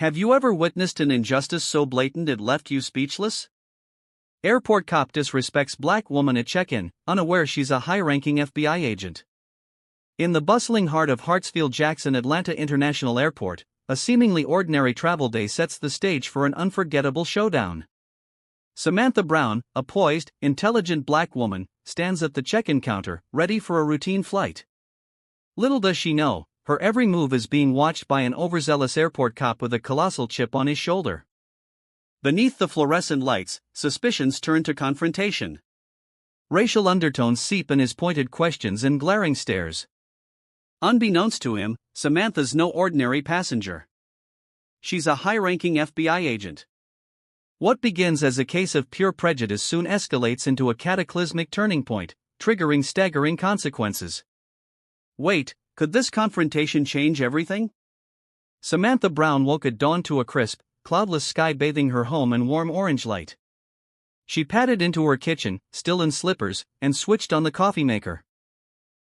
Have you ever witnessed an injustice so blatant it left you speechless? Airport cop disrespects black woman at check-in, unaware she's a high-ranking FBI agent. In the bustling heart of Hartsfield-Jackson Atlanta International Airport, a seemingly ordinary travel day sets the stage for an unforgettable showdown. Samantha Brown, a poised, intelligent black woman, stands at the check-in counter, ready for a routine flight. Little does she know, her every move is being watched by an overzealous airport cop with a colossal chip on his shoulder. Beneath the fluorescent lights, suspicions turn to confrontation. Racial undertones seep in his pointed questions and glaring stares. Unbeknownst to him, Samantha's no ordinary passenger. She's a high-ranking FBI agent. What begins as a case of pure prejudice soon escalates into a cataclysmic turning point, triggering staggering consequences. Wait, could this confrontation change everything? Samantha Brown woke at dawn to a crisp, cloudless sky bathing her home in warm orange light. She padded into her kitchen, still in slippers, and switched on the coffee maker.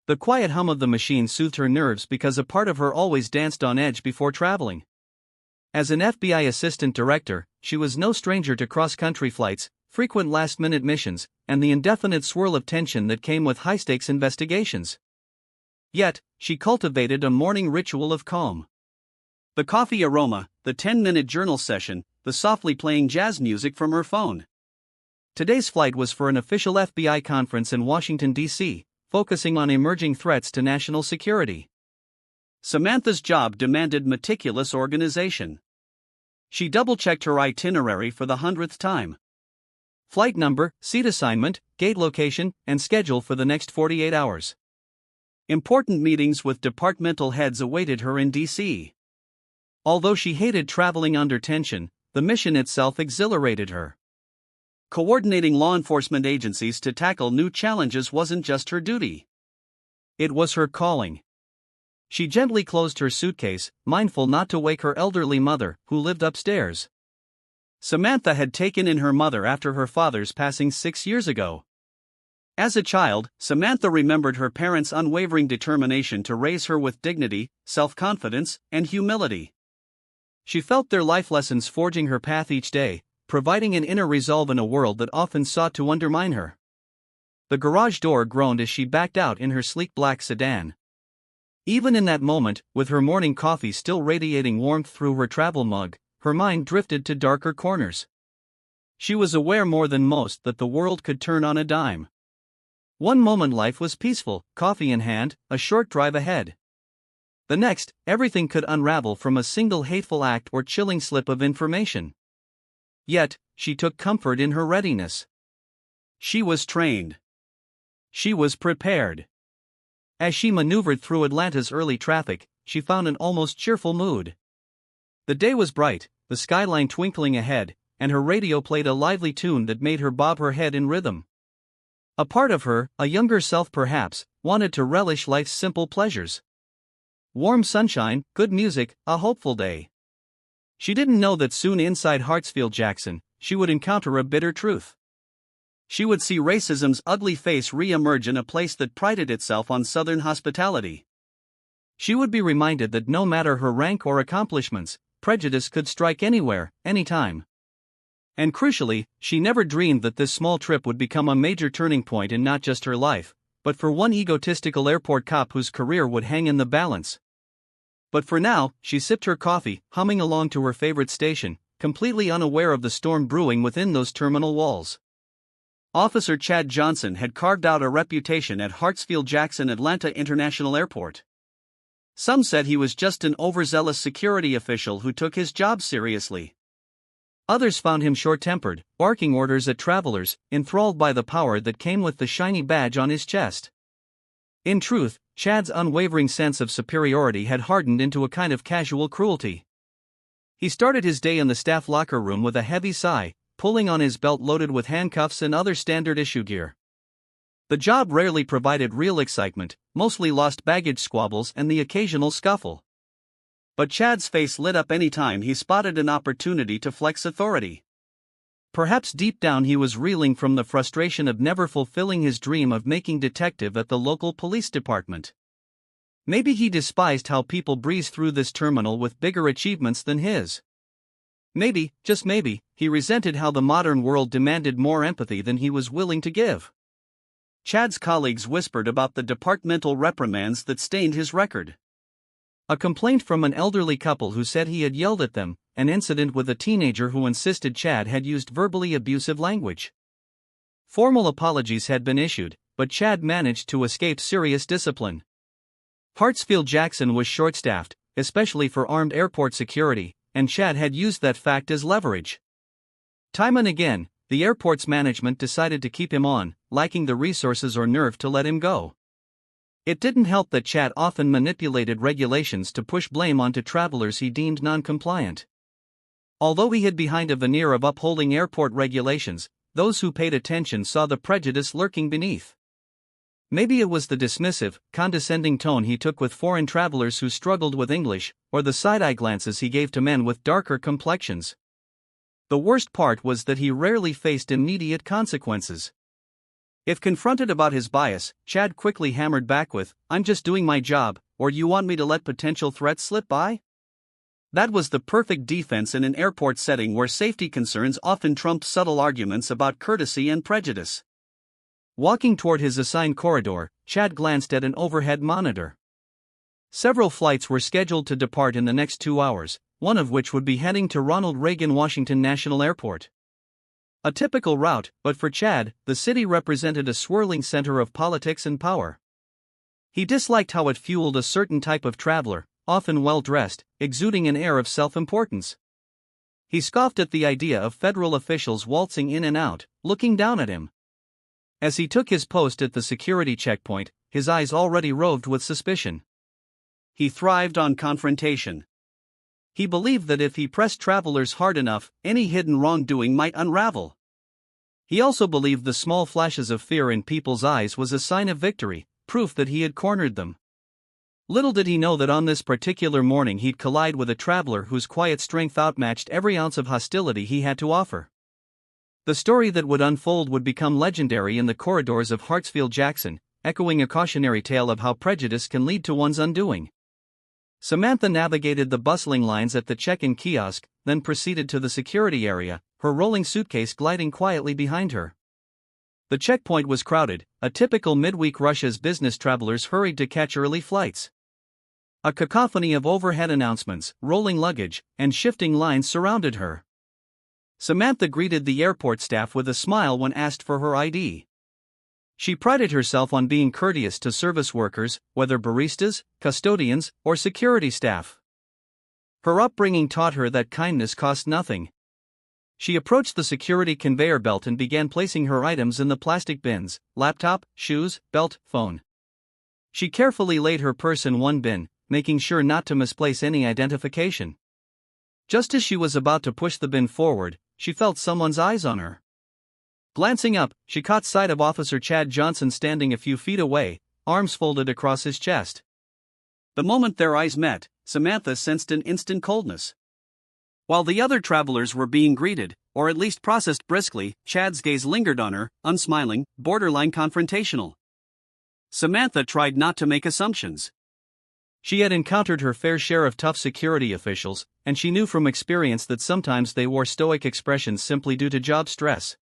The quiet hum of the machine soothed her nerves because a part of her always danced on edge before traveling. As an FBI assistant director, she was no stranger to cross-country flights, frequent last-minute missions, and the indefinite swirl of tension that came with high-stakes investigations. Yet, she cultivated a morning ritual of calm. The coffee aroma, the 10-minute journal session, the softly playing jazz music from her phone. Today's flight was for an official FBI conference in Washington, D.C., focusing on emerging threats to national security. Samantha's job demanded meticulous organization. She double-checked her itinerary for the 100th time. Flight number, seat assignment, gate location, and schedule for the next 48 hours. Important meetings with departmental heads awaited her in D.C. Although she hated traveling under tension, the mission itself exhilarated her. Coordinating law enforcement agencies to tackle new challenges wasn't just her duty. It was her calling. She gently closed her suitcase, mindful not to wake her elderly mother, who lived upstairs. Samantha had taken in her mother after her father's passing 6 years ago. As a child, Samantha remembered her parents' unwavering determination to raise her with dignity, self-confidence, and humility. She felt their life lessons forging her path each day, providing an inner resolve in a world that often sought to undermine her. The garage door groaned as she backed out in her sleek black sedan. Even in that moment, with her morning coffee still radiating warmth through her travel mug, her mind drifted to darker corners. She was aware more than most that the world could turn on a dime. One moment life was peaceful, coffee in hand, a short drive ahead. The next, everything could unravel from a single hateful act or chilling slip of information. Yet, she took comfort in her readiness. She was trained. She was prepared. As she maneuvered through Atlanta's early traffic, she found an almost cheerful mood. The day was bright, the skyline twinkling ahead, and her radio played a lively tune that made her bob her head in rhythm. A part of her, a younger self perhaps, wanted to relish life's simple pleasures. Warm sunshine, good music, a hopeful day. She didn't know that soon inside Hartsfield-Jackson, she would encounter a bitter truth. She would see racism's ugly face re-emerge in a place that prided itself on Southern hospitality. She would be reminded that no matter her rank or accomplishments, prejudice could strike anywhere, anytime. And crucially, she never dreamed that this small trip would become a major turning point in not just her life, but for one egotistical airport cop whose career would hang in the balance. But for now, she sipped her coffee, humming along to her favorite station, completely unaware of the storm brewing within those terminal walls. Officer Chad Johnson had carved out a reputation at Hartsfield-Jackson Atlanta International Airport. Some said he was just an overzealous security official who took his job seriously. Others found him short-tempered, barking orders at travelers, enthralled by the power that came with the shiny badge on his chest. In truth, Chad's unwavering sense of superiority had hardened into a kind of casual cruelty. He started his day in the staff locker room with a heavy sigh, pulling on his belt loaded with handcuffs and other standard-issue gear. The job rarely provided real excitement, mostly lost baggage squabbles and the occasional scuffle. But Chad's face lit up any time he spotted an opportunity to flex authority. Perhaps deep down he was reeling from the frustration of never fulfilling his dream of making detective at the local police department. Maybe he despised how people breeze through this terminal with bigger achievements than his. Maybe, just maybe, he resented how the modern world demanded more empathy than he was willing to give. Chad's colleagues whispered about the departmental reprimands that stained his record. A complaint from an elderly couple who said he had yelled at them, an incident with a teenager who insisted Chad had used verbally abusive language. Formal apologies had been issued, but Chad managed to escape serious discipline. Hartsfield-Jackson was short-staffed, especially for armed airport security, and Chad had used that fact as leverage. Time and again, the airport's management decided to keep him on, lacking the resources or nerve to let him go. It didn't help that Chad often manipulated regulations to push blame onto travelers he deemed non-compliant. Although he hid behind a veneer of upholding airport regulations, those who paid attention saw the prejudice lurking beneath. Maybe it was the dismissive, condescending tone he took with foreign travelers who struggled with English, or the side-eye glances he gave to men with darker complexions. The worst part was that he rarely faced immediate consequences. If confronted about his bias, Chad quickly hammered back with, "I'm just doing my job, or you want me to let potential threats slip by?" That was the perfect defense in an airport setting where safety concerns often trumped subtle arguments about courtesy and prejudice. Walking toward his assigned corridor, Chad glanced at an overhead monitor. Several flights were scheduled to depart in the next 2 hours, one of which would be heading to Ronald Reagan Washington National Airport. A typical route, but for Chad, the city represented a swirling center of politics and power. He disliked how it fueled a certain type of traveler, often well-dressed, exuding an air of self-importance. He scoffed at the idea of federal officials waltzing in and out, looking down at him. As he took his post at the security checkpoint, his eyes already roved with suspicion. He thrived on confrontation. He believed that if he pressed travelers hard enough, any hidden wrongdoing might unravel. He also believed the small flashes of fear in people's eyes was a sign of victory, proof that he had cornered them. Little did he know that on this particular morning he'd collide with a traveler whose quiet strength outmatched every ounce of hostility he had to offer. The story that would unfold would become legendary in the corridors of Hartsfield-Jackson, echoing a cautionary tale of how prejudice can lead to one's undoing. Samantha navigated the bustling lines at the check-in kiosk, then proceeded to the security area, her rolling suitcase gliding quietly behind her. The checkpoint was crowded, a typical midweek rush as business travelers hurried to catch early flights. A cacophony of overhead announcements, rolling luggage, and shifting lines surrounded her. Samantha greeted the airport staff with a smile when asked for her ID. She prided herself on being courteous to service workers, whether baristas, custodians, or security staff. Her upbringing taught her that kindness cost nothing. She approached the security conveyor belt and began placing her items in the plastic bins: laptop, shoes, belt, phone. She carefully laid her purse in one bin, making sure not to misplace any identification. Just as she was about to push the bin forward, she felt someone's eyes on her. Glancing up, she caught sight of Officer Chad Johnson standing a few feet away, arms folded across his chest. The moment their eyes met, Samantha sensed an instant coldness. While the other travelers were being greeted, or at least processed briskly, Chad's gaze lingered on her, unsmiling, borderline confrontational. Samantha tried not to make assumptions. She had encountered her fair share of tough security officials, and she knew from experience that sometimes they wore stoic expressions simply due to job stress.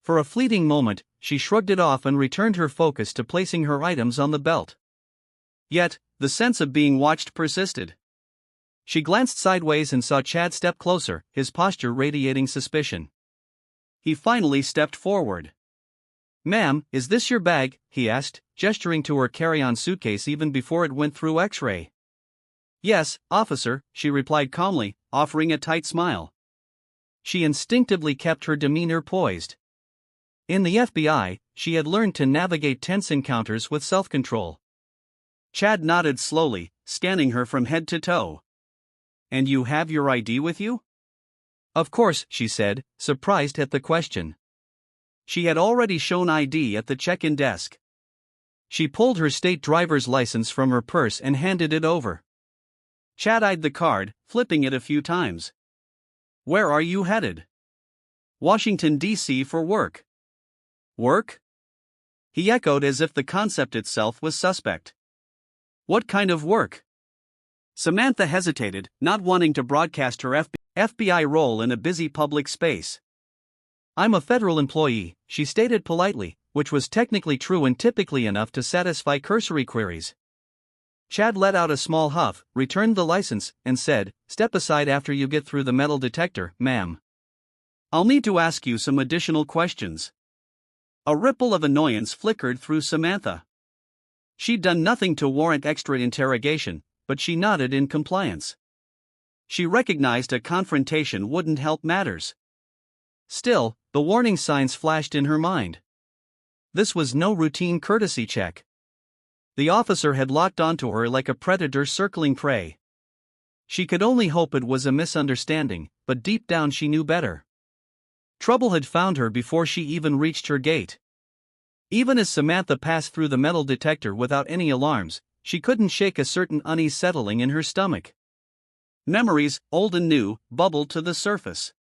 For a fleeting moment, she shrugged it off and returned her focus to placing her items on the belt. Yet, the sense of being watched persisted. She glanced sideways and saw Chad step closer, his posture radiating suspicion. He finally stepped forward. "Ma'am, is this your bag?" he asked, gesturing to her carry-on suitcase even before it went through X-ray. "Yes, officer," she replied calmly, offering a tight smile. She instinctively kept her demeanor poised. In the FBI, she had learned to navigate tense encounters with self-control. Chad nodded slowly, scanning her from head to toe. "And you have your ID with you?" "Of course," she said, surprised at the question. She had already shown ID at the check-in desk. She pulled her state driver's license from her purse and handed it over. Chad eyed the card, flipping it a few times. "Where are you headed?" "Washington, D.C. for work." "Work?" he echoed as if the concept itself was suspect. "What kind of work?" Samantha hesitated, not wanting to broadcast her FBI FBI role in a busy public space. I'm a federal employee, she stated politely, which was technically true and typically enough to satisfy cursory queries. Chad let out a small huff, returned the license, and said, "Step aside after you get through the metal detector, ma'am. I'll need to ask you some additional questions." A ripple of annoyance flickered through Samantha. She'd done nothing to warrant extra interrogation, but she nodded in compliance. She recognized a confrontation wouldn't help matters. Still, the warning signs flashed in her mind. This was no routine courtesy check. The officer had locked onto her like a predator circling prey. She could only hope it was a misunderstanding, but deep down she knew better. Trouble had found her before she even reached her gate. Even as Samantha passed through the metal detector without any alarms, she couldn't shake a certain unease settling in her stomach. Memories, old and new, bubbled to the surface.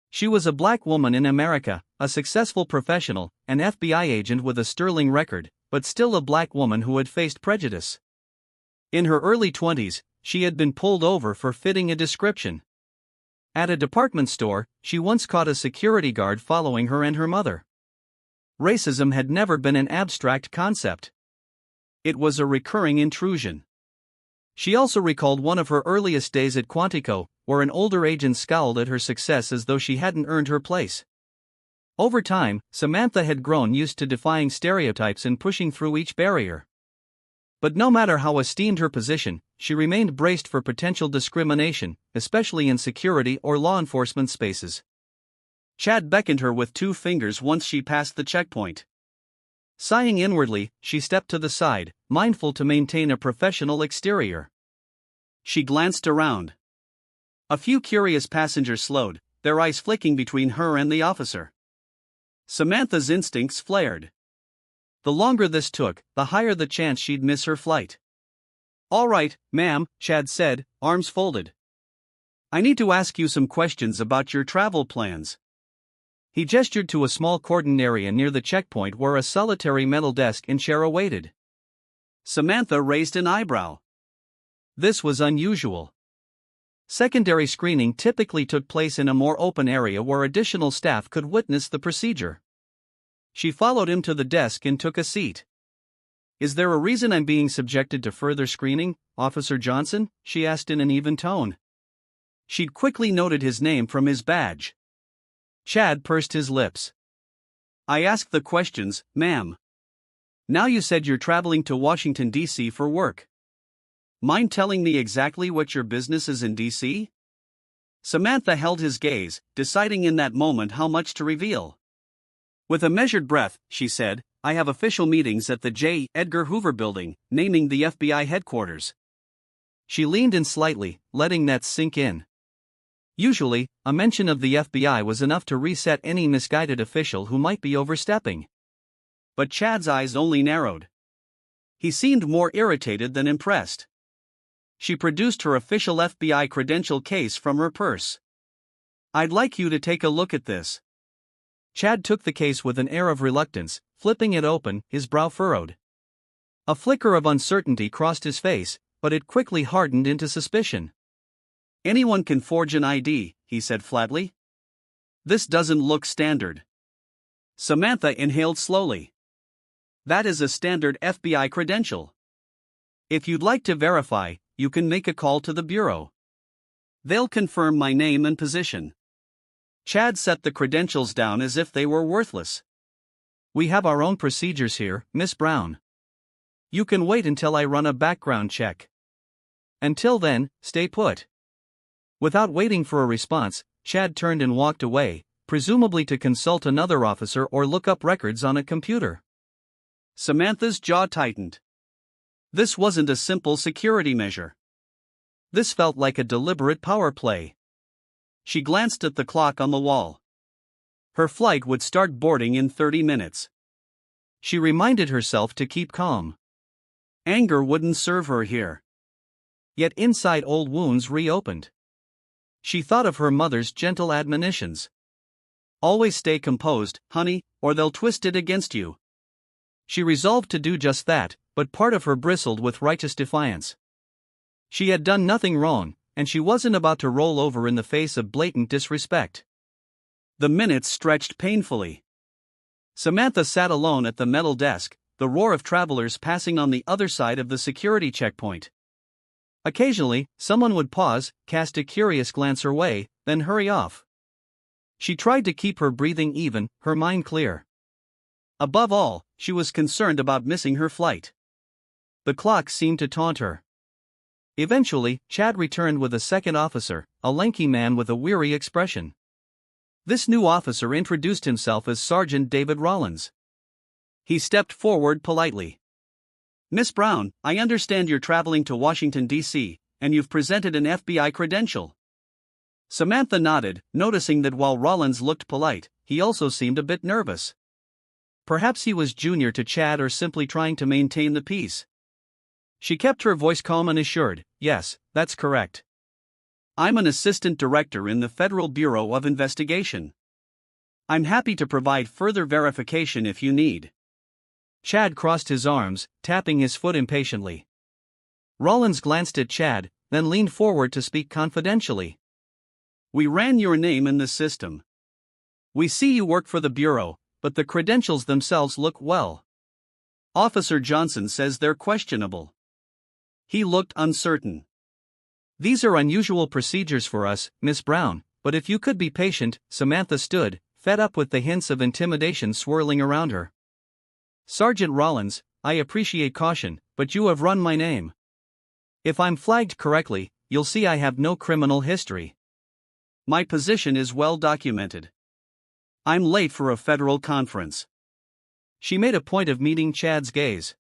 She was a black woman in America, a successful professional, an FBI agent with a sterling record, but still a black woman who had faced prejudice. In her early 20s, she had been pulled over for fitting a description. At a department store, she once caught a security guard following her and her mother. Racism had never been an abstract concept. It was a recurring intrusion. She also recalled one of her earliest days at Quantico, where an older agent scowled at her success as though she hadn't earned her place. Over time, Samantha had grown used to defying stereotypes and pushing through each barrier. But no matter how esteemed her position, she remained braced for potential discrimination, especially in security or law enforcement spaces. Chad beckoned her with 2 fingers once she passed the checkpoint. Sighing inwardly, she stepped to the side, mindful to maintain a professional exterior. She glanced around. A few curious passengers slowed, their eyes flicking between her and the officer. Samantha's instincts flared. The longer this took, the higher the chance she'd miss her flight. "All right, ma'am," Chad said, arms folded. "I need to ask you some questions about your travel plans." He gestured to a small cordoned area near the checkpoint where a solitary metal desk and chair awaited. Samantha raised an eyebrow. This was unusual. Secondary screening typically took place in a more open area where additional staff could witness the procedure. She followed him to the desk and took a seat. "Is there a reason I'm being subjected to further screening, Officer Johnson?" she asked in an even tone. She'd quickly noted his name from his badge. Chad pursed his lips. "I asked the questions, ma'am. Now you said you're traveling to Washington, D.C. for work. Mind telling me exactly what your business is in D.C.? Samantha held his gaze, deciding in that moment how much to reveal. With a measured breath, she said, "I have official meetings at the J. Edgar Hoover Building, naming the FBI headquarters." She leaned in slightly, letting that sink in. Usually, a mention of the FBI was enough to reset any misguided official who might be overstepping. But Chad's eyes only narrowed. He seemed more irritated than impressed. She produced her official FBI credential case from her purse. "I'd like you to take a look at this." Chad took the case with an air of reluctance, flipping it open, his brow furrowed. A flicker of uncertainty crossed his face, but it quickly hardened into suspicion. "Anyone can forge an ID," he said flatly. "This doesn't look standard." Samantha inhaled slowly. "That is a standard FBI credential. If you'd like to verify, you can make a call to the bureau. They'll confirm my name and position." Chad set the credentials down as if they were worthless. "We have our own procedures here, Miss Brown. You can wait until I run a background check. Until then, stay put." Without waiting for a response, Chad turned and walked away, presumably to consult another officer or look up records on a computer. Samantha's jaw tightened. This wasn't a simple security measure. This felt like a deliberate power play. She glanced at the clock on the wall. Her flight would start boarding in 30 minutes. She reminded herself to keep calm. Anger wouldn't serve her here. Yet inside old wounds reopened. She thought of her mother's gentle admonitions. "Always stay composed, honey, or they'll twist it against you." She resolved to do just that, but part of her bristled with righteous defiance. She had done nothing wrong, and she wasn't about to roll over in the face of blatant disrespect. The minutes stretched painfully. Samantha sat alone at the metal desk, the roar of travelers passing on the other side of the security checkpoint. Occasionally, someone would pause, cast a curious glance her way, then hurry off. She tried to keep her breathing even, her mind clear. Above all, she was concerned about missing her flight. The clock seemed to taunt her. Eventually, Chad returned with a second officer, a lanky man with a weary expression. This new officer introduced himself as Sergeant David Rollins. He stepped forward politely. "Miss Brown, I understand you're traveling to Washington, D.C., and you've presented an FBI credential." Samantha nodded, noticing that while Rollins looked polite, he also seemed a bit nervous. Perhaps he was junior to Chad or simply trying to maintain the peace. She kept her voice calm and assured, "Yes, that's correct. I'm an assistant director in the Federal Bureau of Investigation. I'm happy to provide further verification if you need." Chad crossed his arms, tapping his foot impatiently. Rollins glanced at Chad, then leaned forward to speak confidentially. "We ran your name in the system. We see you work for the Bureau, but the credentials themselves look well. Officer Johnson says they're questionable." He looked uncertain. "These are unusual procedures for us, Miss Brown, but if you could be patient." Samantha stood, fed up with the hints of intimidation swirling around her. "Sergeant Rollins, I appreciate caution, but you have run my name. If I'm flagged correctly, you'll see I have no criminal history. My position is well documented. I'm late for a federal conference." She made a point of meeting Chad's gaze.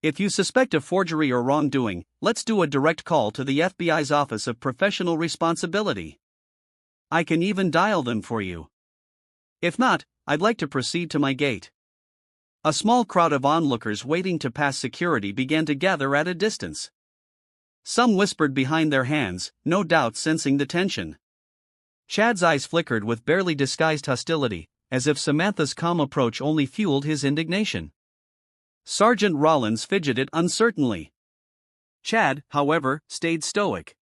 "If you suspect a forgery or wrongdoing, let's do a direct call to the FBI's Office of Professional Responsibility. I can even dial them for you. If not, I'd like to proceed to my gate." A small crowd of onlookers waiting to pass security began to gather at a distance. Some whispered behind their hands, no doubt sensing the tension. Chad's eyes flickered with barely disguised hostility, as if Samantha's calm approach only fueled his indignation. Sergeant Rollins fidgeted uncertainly. Chad, however, stayed stoic.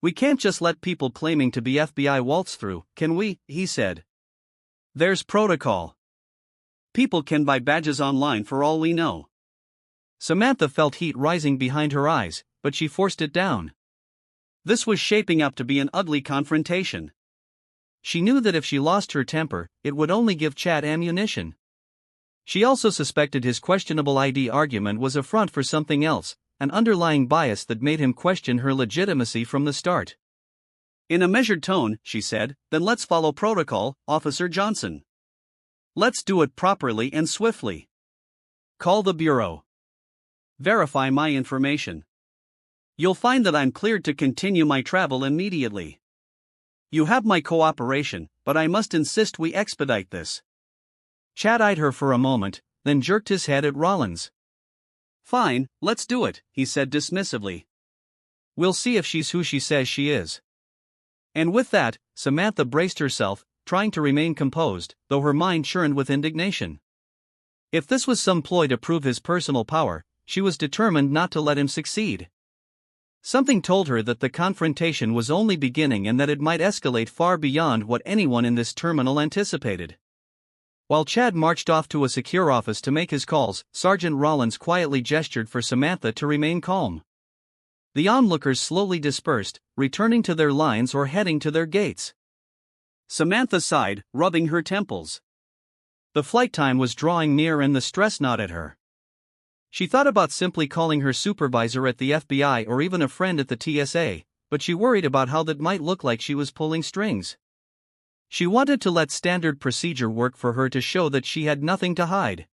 "We can't just let people claiming to be FBI waltz through, can we?" he said. "There's protocol. People can buy badges online for all we know." Samantha felt heat rising behind her eyes, but she forced it down. This was shaping up to be an ugly confrontation. She knew that if she lost her temper, it would only give Chad ammunition. She also suspected his questionable ID argument was a front for something else, an underlying bias that made him question her legitimacy from the start. In a measured tone, she said, "Then let's follow protocol, Officer Johnson. Let's do it properly and swiftly. Call the Bureau. Verify my information. You'll find that I'm cleared to continue my travel immediately. You have my cooperation, but I must insist we expedite this." Chad eyed her for a moment, then jerked his head at Rollins. "Fine, let's do it," he said dismissively. "We'll see if she's who she says she is." And with that, Samantha braced herself, trying to remain composed, though her mind churned with indignation. If this was some ploy to prove his personal power, she was determined not to let him succeed. Something told her that the confrontation was only beginning and that it might escalate far beyond what anyone in this terminal anticipated. While Chad marched off to a secure office to make his calls, Sergeant Rollins quietly gestured for Samantha to remain calm. The onlookers slowly dispersed, returning to their lines or heading to their gates. Samantha sighed, rubbing her temples. The flight time was drawing near and the stress gnawed at her. She thought about simply calling her supervisor at the FBI or even a friend at the TSA, but she worried about how that might look like she was pulling strings. She wanted to let standard procedure work for her to show that she had nothing to hide.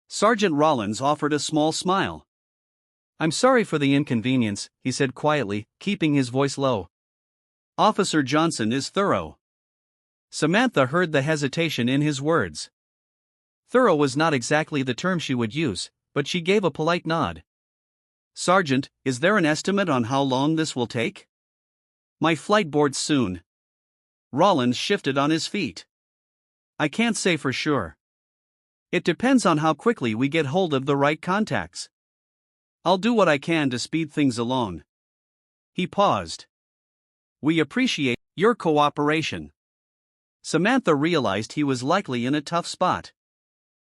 Sergeant Rollins offered a small smile. "I'm sorry for the inconvenience," he said quietly, keeping his voice low. "Officer Johnson is thorough." Samantha heard the hesitation in his words. Thorough was not exactly the term she would use, but she gave a polite nod. "Sergeant, is there an estimate on how long this will take?" "My flight boards soon." Rollins shifted on his feet. "I can't say for sure. It depends on how quickly we get hold of the right contacts. I'll do what I can to speed things along." He paused. We appreciate your cooperation. Samantha realized he was likely in a tough spot.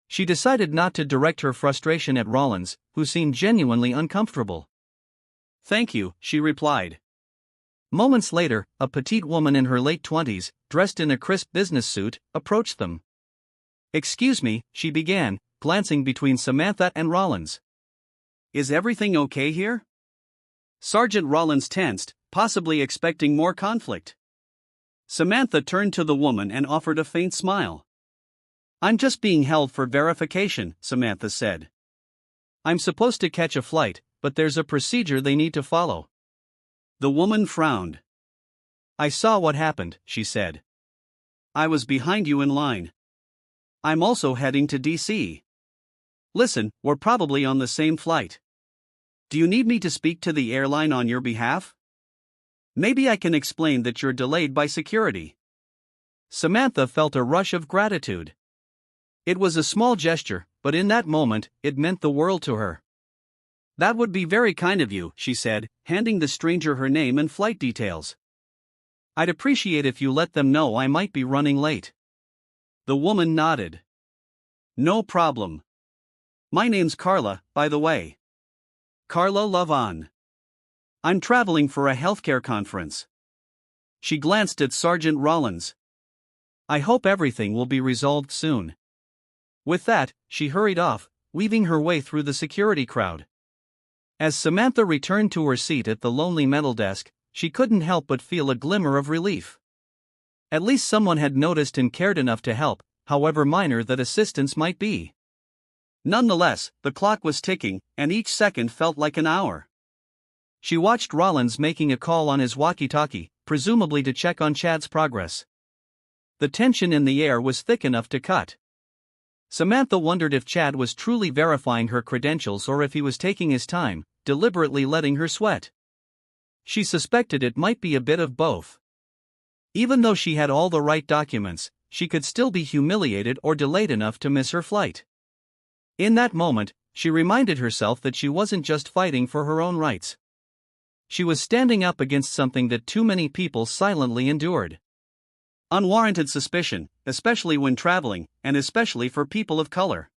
She decided not to direct her frustration at Rollins, who seemed genuinely uncomfortable. Thank you, she replied. Moments later, a petite woman in her late 20s, dressed in a crisp business suit, approached them. Excuse me, she began, glancing between Samantha and Rollins. Is everything okay here? Sergeant Rollins tensed, possibly expecting more conflict. Samantha turned to the woman and offered a faint smile. I'm just being held for verification, Samantha said. I'm supposed to catch a flight, but there's a procedure they need to follow. The woman frowned. I saw what happened, she said. I was behind you in line. I'm also heading to D.C. Listen, we're probably on the same flight. Do you need me to speak to the airline on your behalf? Maybe I can explain that you're delayed by security. Samantha felt a rush of gratitude. It was a small gesture, but in that moment, it meant the world to her. That would be very kind of you, she said, handing the stranger her name and flight details. I'd appreciate if you let them know I might be running late. The woman nodded. No problem. My name's Carla, by the way. Carla Lavon. I'm traveling for a healthcare conference. She glanced at Sergeant Rollins. I hope everything will be resolved soon. With that, she hurried off, weaving her way through the security crowd. As Samantha returned to her seat at the lonely metal desk, she couldn't help but feel a glimmer of relief. At least someone had noticed and cared enough to help, however minor that assistance might be. Nonetheless, the clock was ticking, and each second felt like an hour. She watched Rollins making a call on his walkie-talkie, presumably to check on Chad's progress. The tension in the air was thick enough to cut. Samantha wondered if Chad was truly verifying her credentials or if he was taking his time, deliberately letting her sweat. She suspected it might be a bit of both. Even though she had all the right documents, she could still be humiliated or delayed enough to miss her flight. In that moment, she reminded herself that she wasn't just fighting for her own rights. She was standing up against something that too many people silently endured. Unwarranted suspicion, especially when traveling, and especially for people of color.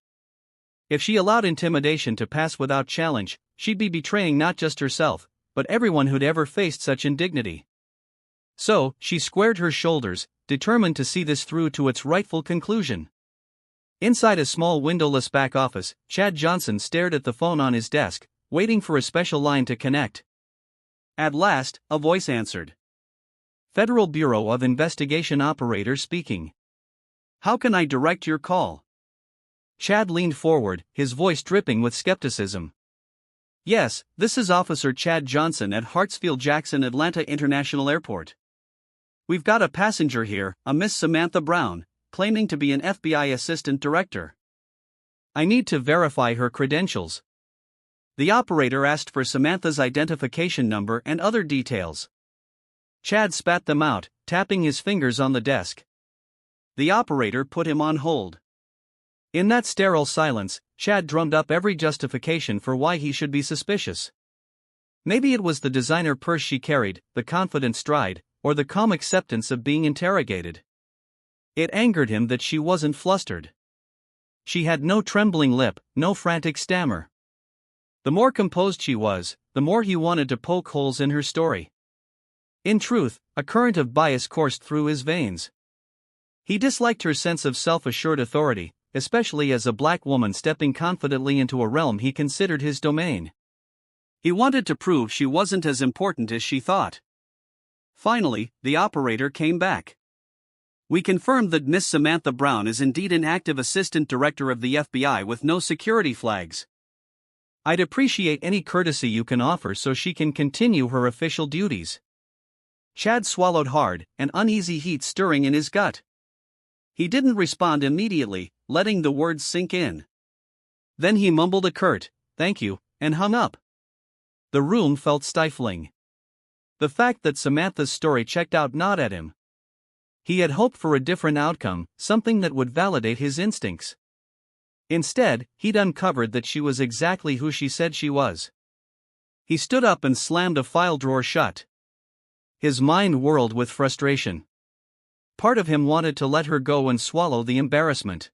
If she allowed intimidation to pass without challenge, she'd be betraying not just herself, but everyone who'd ever faced such indignity. So, she squared her shoulders, determined to see this through to its rightful conclusion. Inside a small windowless back office, Chad Johnson stared at the phone on his desk, waiting for a special line to connect. At last, a voice answered. Federal Bureau of Investigation operator speaking. How can I direct your call? Chad leaned forward, his voice dripping with skepticism. Yes, this is Officer Chad Johnson at Hartsfield-Jackson Atlanta International Airport. We've got a passenger here, a Miss Samantha Brown, claiming to be an FBI assistant director. I need to verify her credentials. The operator asked for Samantha's identification number and other details. Chad spat them out, tapping his fingers on the desk. The operator put him on hold. In that sterile silence, Chad drummed up every justification for why he should be suspicious. Maybe it was the designer purse she carried, the confident stride, or the calm acceptance of being interrogated. It angered him that she wasn't flustered. She had no trembling lip, no frantic stammer. The more composed she was, the more he wanted to poke holes in her story. In truth, a current of bias coursed through his veins. He disliked her sense of self-assured authority, especially as a black woman stepping confidently into a realm he considered his domain. He wanted to prove she wasn't as important as she thought. Finally, the operator came back. We confirmed that Miss Samantha Brown is indeed an active assistant director of the FBI with no security flags. I'd appreciate any courtesy you can offer so she can continue her official duties. Chad swallowed hard, an uneasy heat stirring in his gut. He didn't respond immediately, letting the words sink in. Then he mumbled a curt, "Thank you," and hung up. The room felt stifling. The fact that Samantha's story checked out gnawed at him. He had hoped for a different outcome, something that would validate his instincts. Instead, he'd uncovered that she was exactly who she said she was. He stood up and slammed a file drawer shut. His mind whirled with frustration. Part of him wanted to let her go and swallow the embarrassment.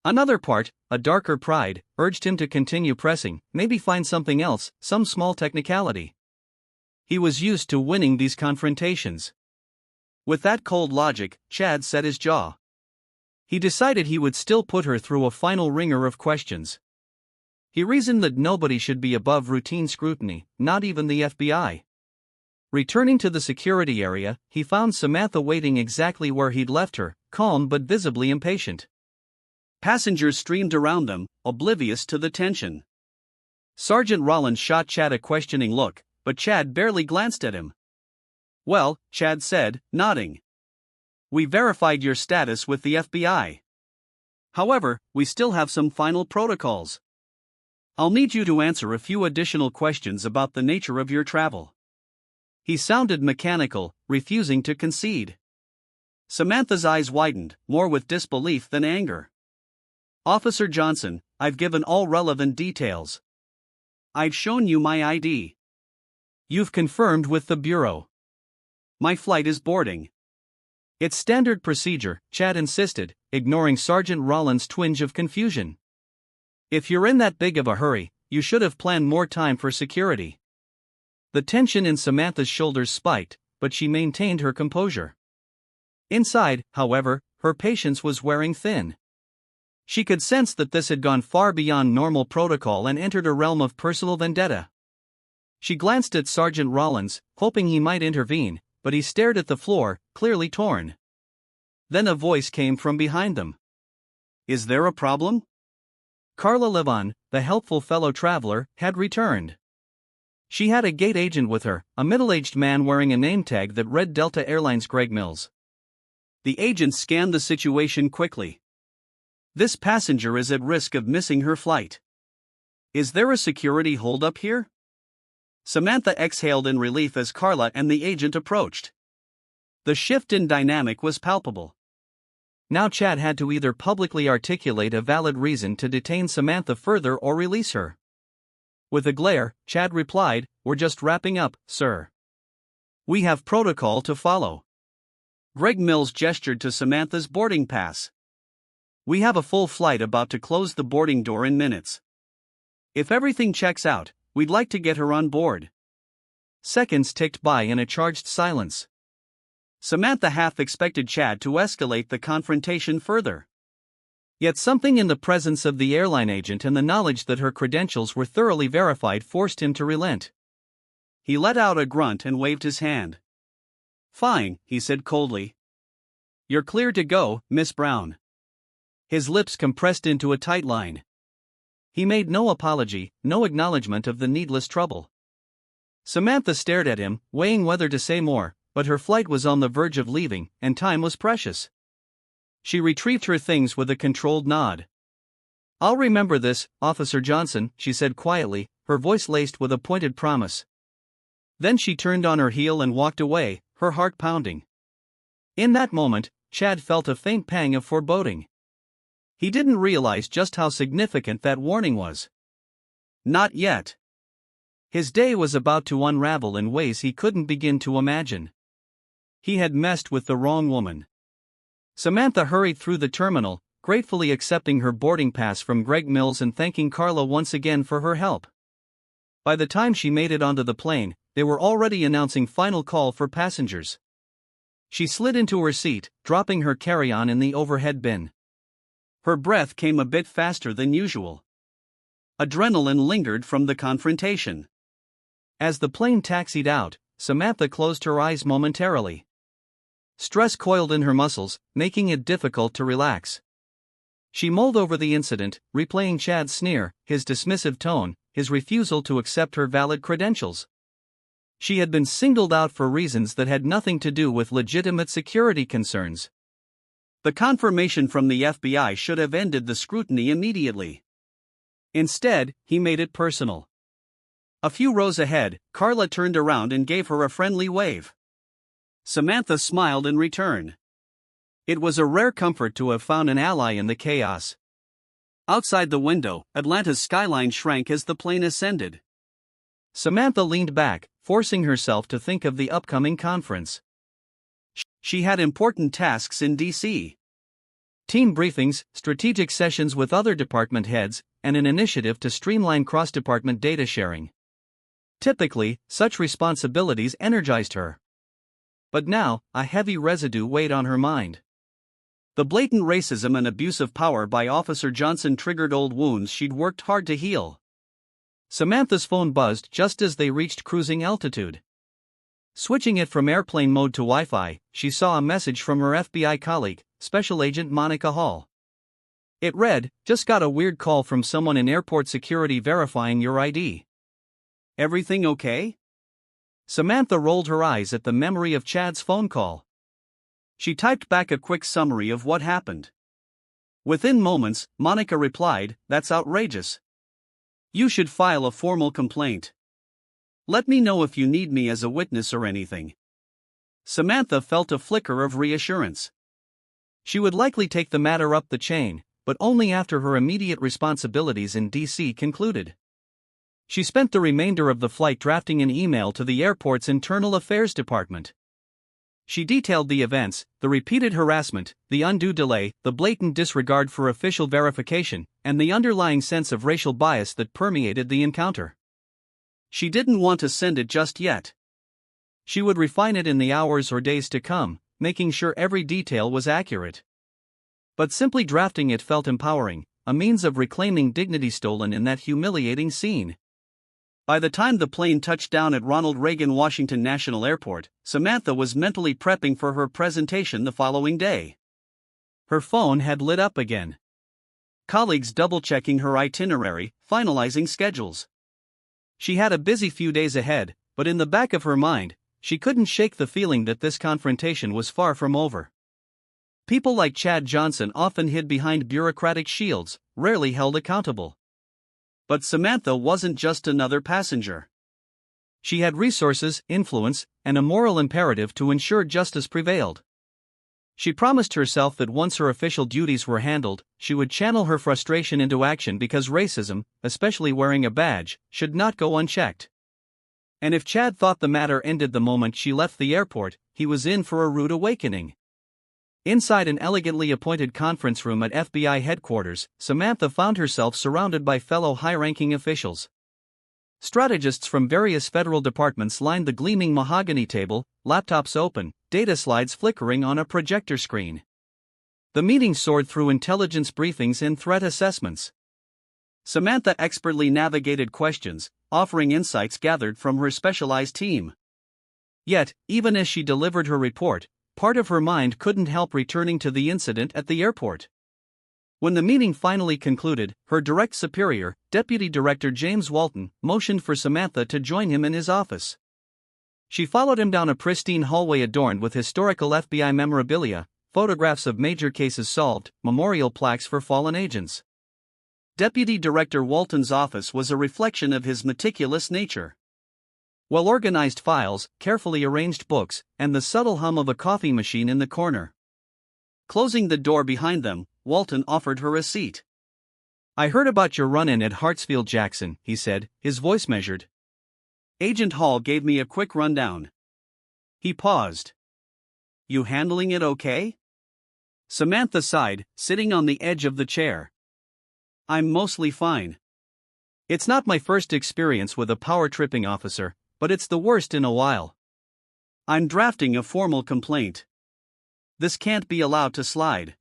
Another part, a darker pride, urged him to continue pressing, maybe find something else, some small technicality. He was used to winning these confrontations. With that cold logic, Chad set his jaw. He decided he would still put her through a final ringer of questions. He reasoned that nobody should be above routine scrutiny, not even the FBI. Returning to the security area, he found Samantha waiting exactly where he'd left her, calm but visibly impatient. Passengers streamed around them, oblivious to the tension. Sergeant Rollins shot Chad a questioning look, but Chad barely glanced at him. "Well," Chad said, nodding. "We verified your status with the FBI. However, we still have some final protocols. I'll need you to answer a few additional questions about the nature of your travel." He sounded mechanical, refusing to concede. Samantha's eyes widened, more with disbelief than anger. "Officer Johnson, I've given all relevant details. I've shown you my ID. You've confirmed with the Bureau. My flight is boarding." "It's standard procedure," Chad insisted, ignoring Sergeant Rollins' twinge of confusion. "If you're in that big of a hurry, you should have planned more time for security." The tension in Samantha's shoulders spiked, but she maintained her composure. Inside, however, her patience was wearing thin. She could sense that this had gone far beyond normal protocol and entered a realm of personal vendetta. She glanced at Sergeant Rollins, hoping he might intervene, but he stared at the floor, clearly torn. Then a voice came from behind them. "Is there a problem?" Carla Levon, the helpful fellow traveler, had returned. She had a gate agent with her, a middle-aged man wearing a name tag that read Delta Airlines Greg Mills. The agent scanned the situation quickly. "This passenger is at risk of missing her flight. Is there a security holdup here?" Samantha exhaled in relief as Carla and the agent approached. The shift in dynamic was palpable. Now Chad had to either publicly articulate a valid reason to detain Samantha further or release her. With a glare, Chad replied, "We're just wrapping up, sir. We have protocol to follow." Greg Mills gestured to Samantha's boarding pass. "We have a full flight about to close the boarding door in minutes. If everything checks out, we'd like to get her on board." Seconds ticked by in a charged silence. Samantha half expected Chad to escalate the confrontation further. Yet something in the presence of the airline agent and the knowledge that her credentials were thoroughly verified forced him to relent. He let out a grunt and waved his hand. "Fine," he said coldly. "You're clear to go, Miss Brown." His lips compressed into a tight line. He made no apology, no acknowledgement of the needless trouble. Samantha stared at him, weighing whether to say more, but her flight was on the verge of leaving, and time was precious. She retrieved her things with a controlled nod. "I'll remember this, Officer Johnson," she said quietly, her voice laced with a pointed promise. Then she turned on her heel and walked away, her heart pounding. In that moment, Chad felt a faint pang of foreboding. He didn't realize just how significant that warning was. Not yet. His day was about to unravel in ways he couldn't begin to imagine. He had messed with the wrong woman. Samantha hurried through the terminal, gratefully accepting her boarding pass from Greg Mills and thanking Carla once again for her help. By the time she made it onto the plane, they were already announcing final call for passengers. She slid into her seat, dropping her carry-on in the overhead bin. Her breath came a bit faster than usual. Adrenaline lingered from the confrontation. As the plane taxied out, Samantha closed her eyes momentarily. Stress coiled in her muscles, making it difficult to relax. She mulled over the incident, replaying Chad's sneer, his dismissive tone, his refusal to accept her valid credentials. She had been singled out for reasons that had nothing to do with legitimate security concerns. The confirmation from the FBI should have ended the scrutiny immediately. Instead, he made it personal. A few rows ahead, Carla turned around and gave her a friendly wave. Samantha smiled in return. It was a rare comfort to have found an ally in the chaos. Outside the window, Atlanta's skyline shrank as the plane ascended. Samantha leaned back, forcing herself to think of the upcoming conference. She had important tasks in D.C. Team briefings, strategic sessions with other department heads, and an initiative to streamline cross-department data sharing. Typically, such responsibilities energized her. But now, a heavy residue weighed on her mind. The blatant racism and abuse of power by Officer Johnson triggered old wounds she'd worked hard to heal. Samantha's phone buzzed just as they reached cruising altitude. Switching it from airplane mode to Wi-Fi, she saw a message from her FBI colleague, Special Agent Monica Hall. It read, "Just got a weird call from someone in airport security verifying your ID. Everything okay?" Samantha rolled her eyes at the memory of Chad's phone call. She typed back a quick summary of what happened. Within moments, Monica replied, "That's outrageous. You should file a formal complaint. Let me know if you need me as a witness or anything." Samantha felt a flicker of reassurance. She would likely take the matter up the chain, but only after her immediate responsibilities in D.C. concluded. She spent the remainder of the flight drafting an email to the airport's internal affairs department. She detailed the events, the repeated harassment, the undue delay, the blatant disregard for official verification, and the underlying sense of racial bias that permeated the encounter. She didn't want to send it just yet. She would refine it in the hours or days to come, making sure every detail was accurate. But simply drafting it felt empowering, a means of reclaiming dignity stolen in that humiliating scene. By the time the plane touched down at Ronald Reagan Washington National Airport, Samantha was mentally prepping for her presentation the following day. Her phone had lit up again. Colleagues double-checking her itinerary, finalizing schedules. She had a busy few days ahead, but in the back of her mind, she couldn't shake the feeling that this confrontation was far from over. People like Chad Johnson often hid behind bureaucratic shields, rarely held accountable. But Samantha wasn't just another passenger. She had resources, influence, and a moral imperative to ensure justice prevailed. She promised herself that once her official duties were handled, she would channel her frustration into action because racism, especially wearing a badge, should not go unchecked. And if Chad thought the matter ended the moment she left the airport, he was in for a rude awakening. Inside an elegantly appointed conference room at FBI headquarters, Samantha found herself surrounded by fellow high-ranking officials. Strategists from various federal departments lined the gleaming mahogany table, laptops open, data slides flickering on a projector screen. The meeting soared through intelligence briefings and threat assessments. Samantha expertly navigated questions, offering insights gathered from her specialized team. Yet, even as she delivered her report, part of her mind couldn't help returning to the incident at the airport. When the meeting finally concluded, her direct superior, Deputy Director James Walton, motioned for Samantha to join him in his office. She followed him down a pristine hallway adorned with historical FBI memorabilia, photographs of major cases solved, memorial plaques for fallen agents. Deputy Director Walton's office was a reflection of his meticulous nature. Well-organized files, carefully arranged books, and the subtle hum of a coffee machine in the corner. Closing the door behind them, Walton offered her a seat. "I heard about your run-in at Hartsfield-Jackson," he said, his voice measured. Agent Hall gave me a quick rundown. He paused. "You handling it okay?" Samantha sighed, sitting on the edge of the chair. "I'm mostly fine. It's not my first experience with a power-tripping officer, but it's the worst in a while. I'm drafting a formal complaint. This can't be allowed to slide."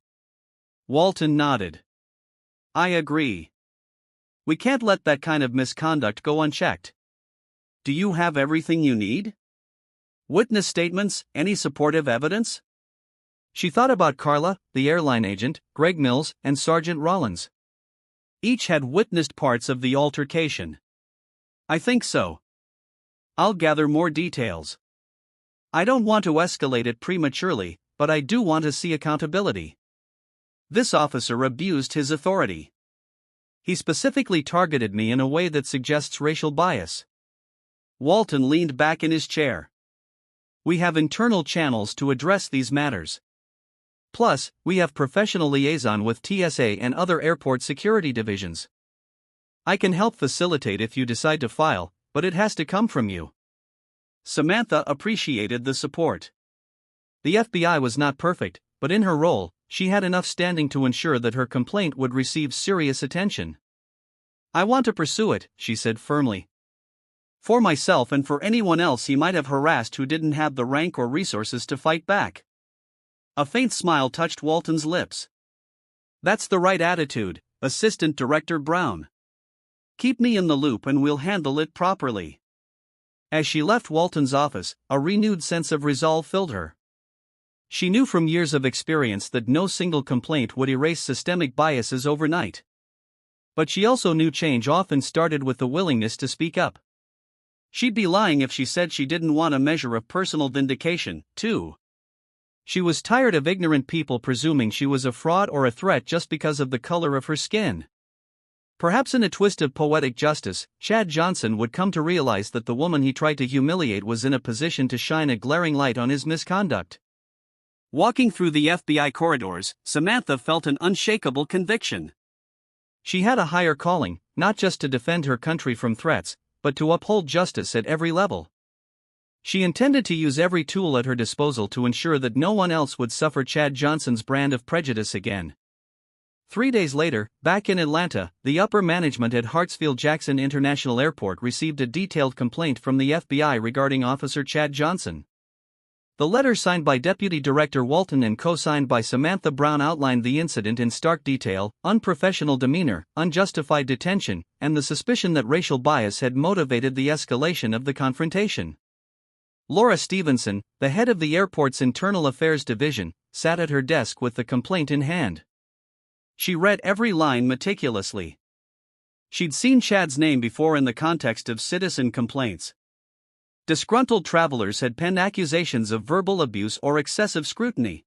Walton nodded. "I agree. We can't let that kind of misconduct go unchecked. Do you have everything you need? Witness statements, any supportive evidence?" She thought about Carla, the airline agent, Greg Mills, and Sergeant Rollins. Each had witnessed parts of the altercation. "I think so. I'll gather more details. I don't want to escalate it prematurely, but I do want to see accountability. This officer abused his authority. He specifically targeted me in a way that suggests racial bias." Walton leaned back in his chair. "We have internal channels to address these matters. Plus, we have professional liaison with TSA and other airport security divisions. I can help facilitate if you decide to file, but it has to come from you. Samantha appreciated the support. The FBI was not perfect, but in her role, she had enough standing to ensure that her complaint would receive serious attention. "I want to pursue it," she said firmly. "For myself and for anyone else he might have harassed who didn't have the rank or resources to fight back." A faint smile touched Walton's lips. "That's the right attitude, Assistant Director Brown. Keep me in the loop and we'll handle it properly." As she left Walton's office, a renewed sense of resolve filled her. She knew from years of experience that no single complaint would erase systemic biases overnight. But she also knew change often started with the willingness to speak up. She'd be lying if she said she didn't want a measure of personal vindication, too. She was tired of ignorant people presuming she was a fraud or a threat just because of the color of her skin. Perhaps in a twist of poetic justice, Chad Johnson would come to realize that the woman he tried to humiliate was in a position to shine a glaring light on his misconduct. Walking through the FBI corridors, Samantha felt an unshakable conviction. She had a higher calling, not just to defend her country from threats, but to uphold justice at every level. She intended to use every tool at her disposal to ensure that no one else would suffer Chad Johnson's brand of prejudice again. 3 days later, back in Atlanta, the upper management at Hartsfield-Jackson International Airport received a detailed complaint from the FBI regarding Officer Chad Johnson. The letter signed by Deputy Director Walton and co-signed by Samantha Brown outlined the incident in stark detail: unprofessional demeanor, unjustified detention, and the suspicion that racial bias had motivated the escalation of the confrontation. Laura Stevenson, the head of the airport's Internal Affairs Division, sat at her desk with the complaint in hand. She read every line meticulously. She'd seen Chad's name before in the context of citizen complaints. Disgruntled travelers had penned accusations of verbal abuse or excessive scrutiny.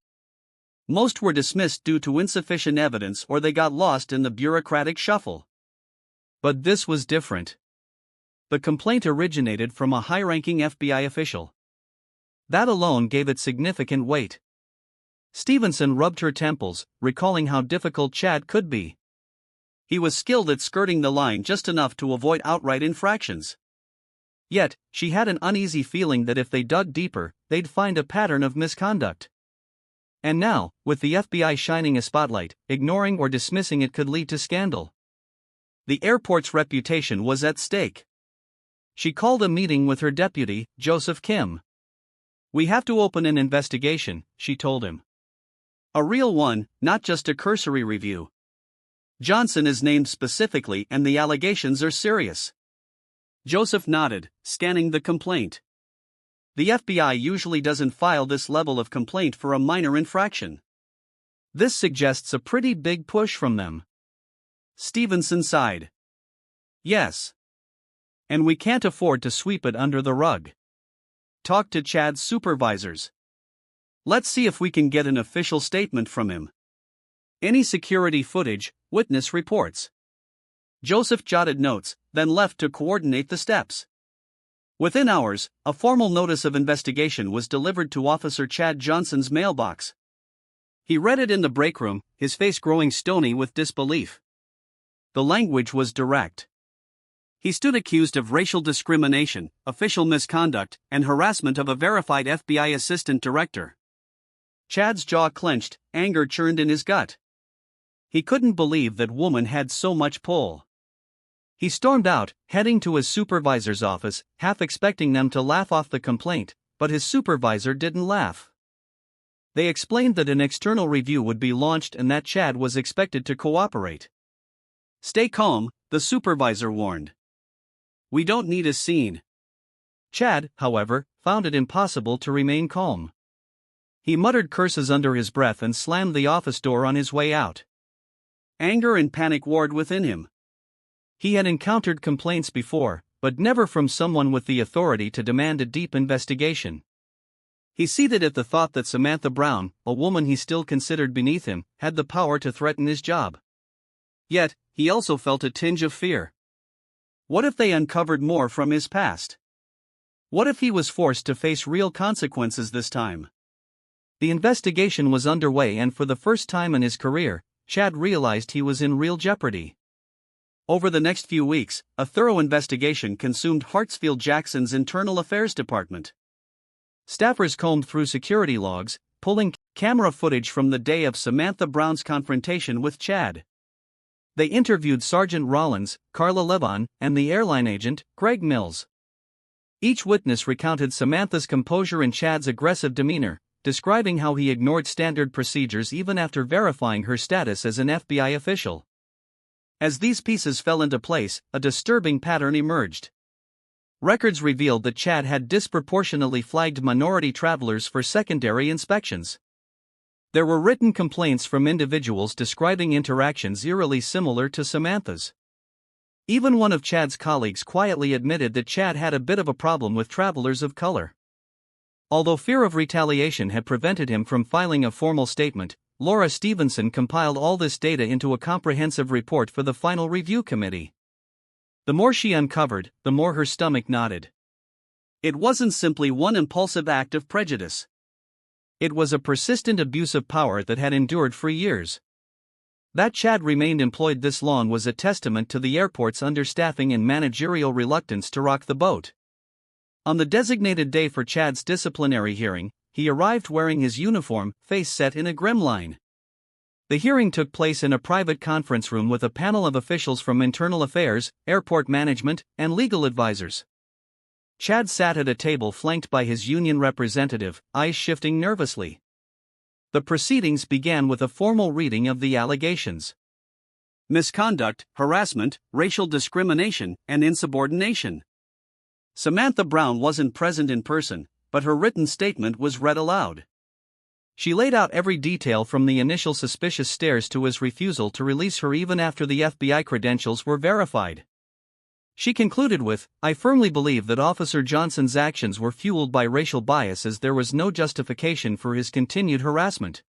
Most were dismissed due to insufficient evidence or they got lost in the bureaucratic shuffle. But this was different. The complaint originated from a high-ranking FBI official. That alone gave it significant weight. Stevenson rubbed her temples, recalling how difficult Chad could be. He was skilled at skirting the line just enough to avoid outright infractions. Yet, she had an uneasy feeling that if they dug deeper, they'd find a pattern of misconduct. And now, with the FBI shining a spotlight, ignoring or dismissing it could lead to scandal. The airport's reputation was at stake. She called a meeting with her deputy, Joseph Kim. "We have to open an investigation," she told him. "A real one, not just a cursory review. Johnson is named specifically and the allegations are serious." Joseph nodded, scanning the complaint. The FBI usually doesn't file this level of complaint for a minor infraction. This suggests a pretty big push from them. Stevenson sighed. "Yes. And we can't afford to sweep it under the rug. Talk to Chad's supervisors. Let's see if we can get an official statement from him. Any security footage, witness reports." Joseph jotted notes, then left to coordinate the steps. Within hours, a formal notice of investigation was delivered to Officer Chad Johnson's mailbox. He read it in the break room, his face growing stony with disbelief. The language was direct. He stood accused of racial discrimination, official misconduct, and harassment of a verified FBI assistant director. Chad's jaw clenched, anger churned in his gut. He couldn't believe that woman had so much pull. He stormed out, heading to his supervisor's office, half expecting them to laugh off the complaint, but his supervisor didn't laugh. They explained that an external review would be launched and that Chad was expected to cooperate. "Stay calm," the supervisor warned. "We don't need a scene." Chad, however, found it impossible to remain calm. He muttered curses under his breath and slammed the office door on his way out. Anger and panic warred within him. He had encountered complaints before, but never from someone with the authority to demand a deep investigation. He seethed at the thought that Samantha Brown, a woman he still considered beneath him, had the power to threaten his job. Yet, he also felt a tinge of fear. What if they uncovered more from his past? What if he was forced to face real consequences this time? The investigation was underway and for the first time in his career, Chad realized he was in real jeopardy. Over the next few weeks, a thorough investigation consumed Hartsfield-Jackson's Internal Affairs Department. Staffers combed through security logs, pulling camera footage from the day of Samantha Brown's confrontation with Chad. They interviewed Sergeant Rollins, Carla Levon, and the airline agent, Greg Mills. Each witness recounted Samantha's composure and Chad's aggressive demeanor, describing how he ignored standard procedures even after verifying her status as an FBI official. As these pieces fell into place, a disturbing pattern emerged. Records revealed that Chad had disproportionately flagged minority travelers for secondary inspections. There were written complaints from individuals describing interactions eerily similar to Samantha's. Even one of Chad's colleagues quietly admitted that Chad had a bit of a problem with travelers of color. Although fear of retaliation had prevented him from filing a formal statement, Laura Stevenson compiled all this data into a comprehensive report for the final review committee. The more she uncovered, the more her stomach knotted. It wasn't simply one impulsive act of prejudice. It was a persistent abuse of power that had endured for years. That Chad remained employed this long was a testament to the airport's understaffing and managerial reluctance to rock the boat. On the designated day for Chad's disciplinary hearing, he arrived wearing his uniform, face set in a grim line. The hearing took place in a private conference room with a panel of officials from internal affairs, airport management, and legal advisors. Chad sat at a table flanked by his union representative, eyes shifting nervously. The proceedings began with a formal reading of the allegations. Misconduct, harassment, racial discrimination, and insubordination. Samantha Brown wasn't present in person, but her written statement was read aloud. She laid out every detail from the initial suspicious stares to his refusal to release her even after the FBI credentials were verified. She concluded with, "I firmly believe that Officer Johnson's actions were fueled by racial bias as there was no justification for his continued harassment."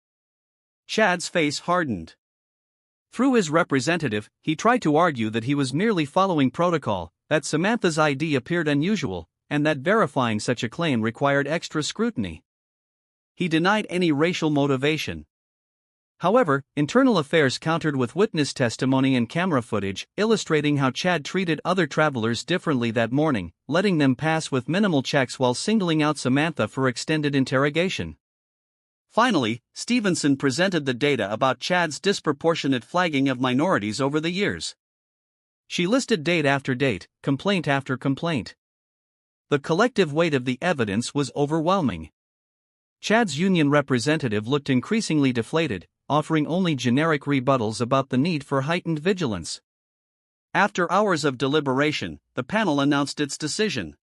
Chad's face hardened. Through his representative, he tried to argue that he was merely following protocol, that Samantha's ID appeared unusual, and that verifying such a claim required extra scrutiny. He denied any racial motivation. However, Internal Affairs countered with witness testimony and camera footage, illustrating how Chad treated other travelers differently that morning, letting them pass with minimal checks while singling out Samantha for extended interrogation. Finally, Stevenson presented the data about Chad's disproportionate flagging of minorities over the years. She listed date after date, complaint after complaint. The collective weight of the evidence was overwhelming. Chad's union representative looked increasingly deflated, offering only generic rebuttals about the need for heightened vigilance. After hours of deliberation, the panel announced its decision.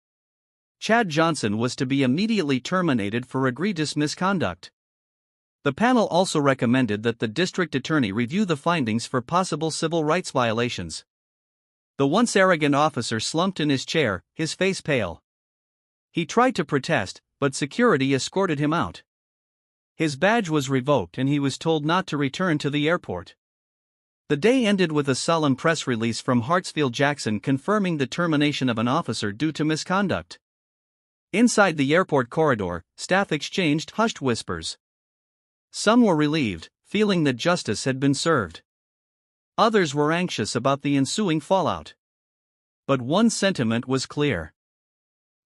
Chad Johnson was to be immediately terminated for egregious misconduct. The panel also recommended that the district attorney review the findings for possible civil rights violations. The once arrogant officer slumped in his chair, his face pale. He tried to protest, but security escorted him out. His badge was revoked and he was told not to return to the airport. The day ended with a solemn press release from Hartsfield-Jackson confirming the termination of an officer due to misconduct. Inside the airport corridor, staff exchanged hushed whispers. Some were relieved, feeling that justice had been served. Others were anxious about the ensuing fallout. But one sentiment was clear.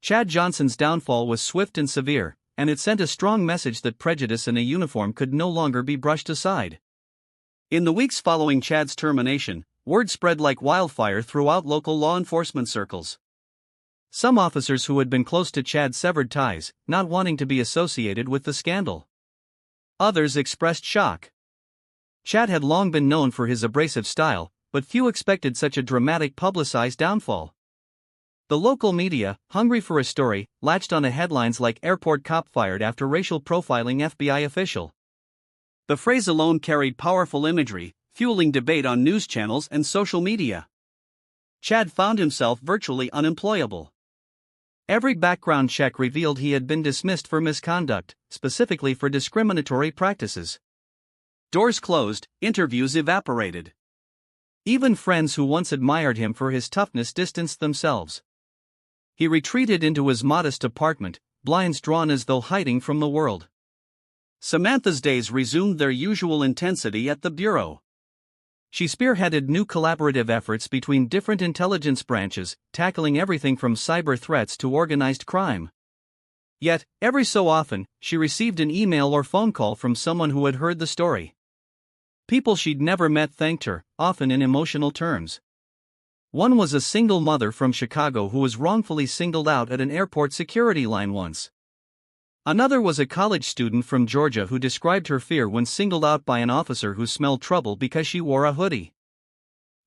Chad Johnson's downfall was swift and severe, and it sent a strong message that prejudice in a uniform could no longer be brushed aside. In the weeks following Chad's termination, word spread like wildfire throughout local law enforcement circles. Some officers who had been close to Chad severed ties, not wanting to be associated with the scandal. Others expressed shock. Chad had long been known for his abrasive style, but few expected such a dramatic publicized downfall. The local media, hungry for a story, latched on to headlines like "Airport Cop Fired After Racial Profiling FBI Official." The phrase alone carried powerful imagery, fueling debate on news channels and social media. Chad found himself virtually unemployable. Every background check revealed he had been dismissed for misconduct, specifically for discriminatory practices. Doors closed, interviews evaporated. Even friends who once admired him for his toughness distanced themselves. He retreated into his modest apartment, blinds drawn as though hiding from the world. Samantha's days resumed their usual intensity at the bureau. She spearheaded new collaborative efforts between different intelligence branches, tackling everything from cyber threats to organized crime. Yet, every so often, she received an email or phone call from someone who had heard the story. People she'd never met thanked her, often in emotional terms. One was a single mother from Chicago who was wrongfully singled out at an airport security line once. Another was a college student from Georgia who described her fear when singled out by an officer who smelled trouble because she wore a hoodie.